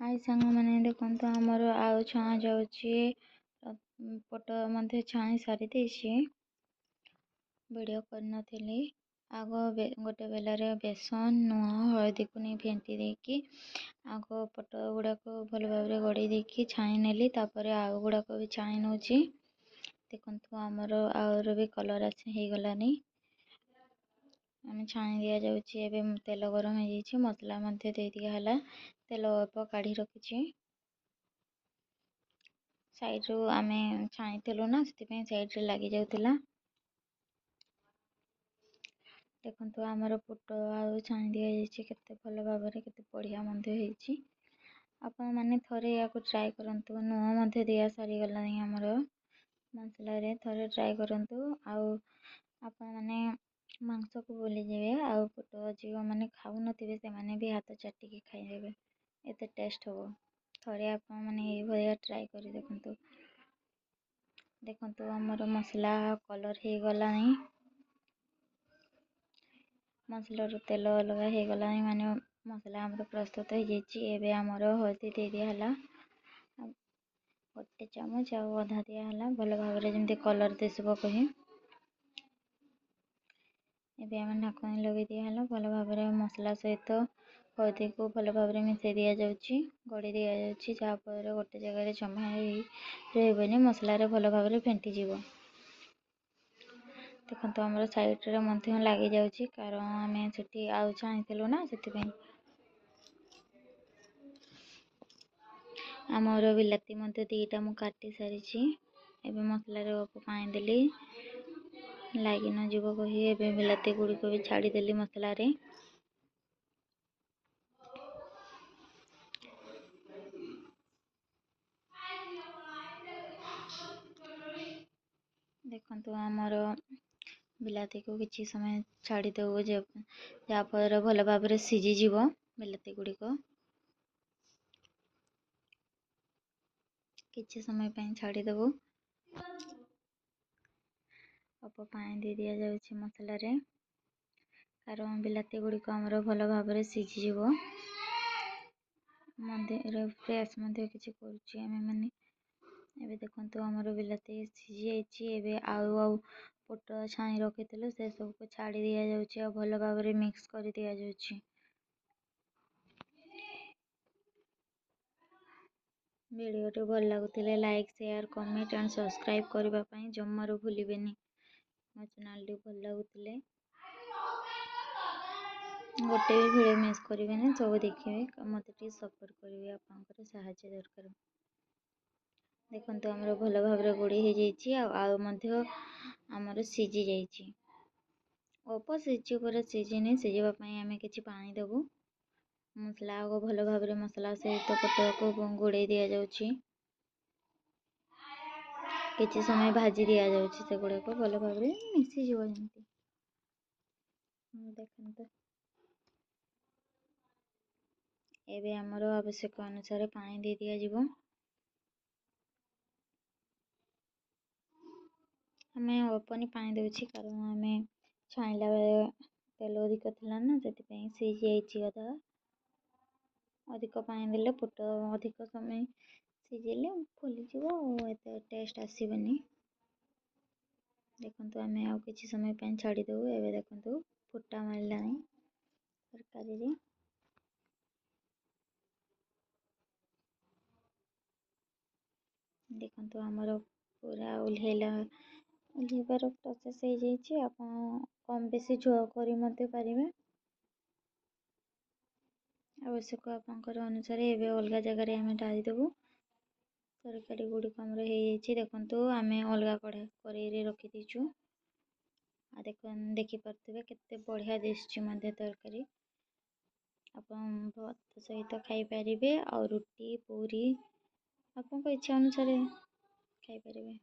हाय सांग मैंने देखो आमर आउ छा जाऊँगी पट मध्य छाई सारी वीडियो कर आग गोटे बेलार बेसन नुह हलदी को नहीं फेंटी देकी आग पट गुड़ाक भल भाव गड़े देकी छाई नेली तापर आउ गुड़ाक भी छाई नौची देखु आमर आउर भी कलर हो गलानी आम छाई दि जाऊँगी तेल गरम हो मसला दे दिहला तेल अल्प काढ़ी रखी साइड रू आम छाईलु ना से साइड रे लगी जाऊला देखो आमर पुट आउ छाई दि जाते भल भाव के बढ़िया आपण मैंने थरे या ट्राए करूँ नुह दि सारी गला आमर मसला थे ट्राए करूँ आपण मैंने मांस को भूली जाए आउ पुट जो मैंने खाऊ नथिबे से माने भी हाथ चाटिकी खाइदेबे एते टेस्ट हो थरे आपण मैंने ये ट्राए करी देखंतु देखंतु हमर मसला कलर हो गला नहीं मसला तेल अलग हो गला माने मसला हमर प्रस्तुत हो जाइए आमर हल्दी दे दिहला गोटे चामच आधा दिहला भल भाव जमी कलर दिशब कही एवं ढाकनी लगे दिहला भल भाव मसला सहित हल्दी को भल भाव मिसई दि जाऊँगी गड़ी दि जाऊँगी जहाँफल गोटे जगह जमा रही मसलार भल भाव फेंटी जीव देखो आम सैड्रे लगी जाऊँगी कारण आम से आउ छाईलु ना से आमर बिलाती दीटा मु काटी सारी एवं मसलार पानी देली लगी न जीव कही एवं बिलाती गुड़िक भी छाड़देली मसलार देखो आमर बिलाती को किसी समय छाड़देव जहाँफल भल भाव सीझीज बिलाती गुड़िक किसी समय छाड़देव अल्प पानी दे दि जाऊँगी मसलार कारण बिलाती गुड़िक आमर भल भाव सीझीज फ्रेश किसी करें एबे देखो आमर बिलाती सीझी जाइए आउ आउ पुट छाई रखी से सब को छाड़ी दि जाऊँगी भल भाव मिक्स कर दि जाऊँगी वीडियो भल लगुले like share comment and subscribe करने जमारू भूलेनि मो चैनल टी भल लगुले गोटे भी वीडियो मिस करेंगे सब देखिए मत सपोर्ट करेंगे आपंकर साहाय्य दरकार देखो आमर भल भाव गोड़ी हो जाइए आमर सीझी जाइए अल्प सीझी सीझीनी सीझापी आम कि पानी देवु मसला आग भल भाव मसला सहित पट को गोड़े दि जाऊँगी किसी समय भाजी दि जाऊँगी से गुड़ाक भल भाव मिसीज जमी देखते एवं आमर आवश्यक अनुसार पानी दे दि जाव आम अल्पनी पानी दूसरी कारण आम छाईला बेले तेल अधिक थी ना से सीझी अधा अधिक पानी देले पुट अधिक समय सीझेले फुलीज टेस्ट आसबनी देखो आम आउ कि समय छाड़देव एवं देखो फुटा मारला तरकारी देखो आमर पूरा ओल्हेबार प्रोसेस हो जाइए आप कम बेसी झोल कर पारे आवश्यक आपंकर अनुसार एवं अलग जगह आम ढालीदेवु तरकारी गुड़िक आमर हो देखु आम अलग कड़े रखीदीचु देखिपे केते बढ़िया दिशुची तरकारी आप भात सहित खाई पारे और रुटी पूरी आपन इच्छा अनुसार खाई पारे।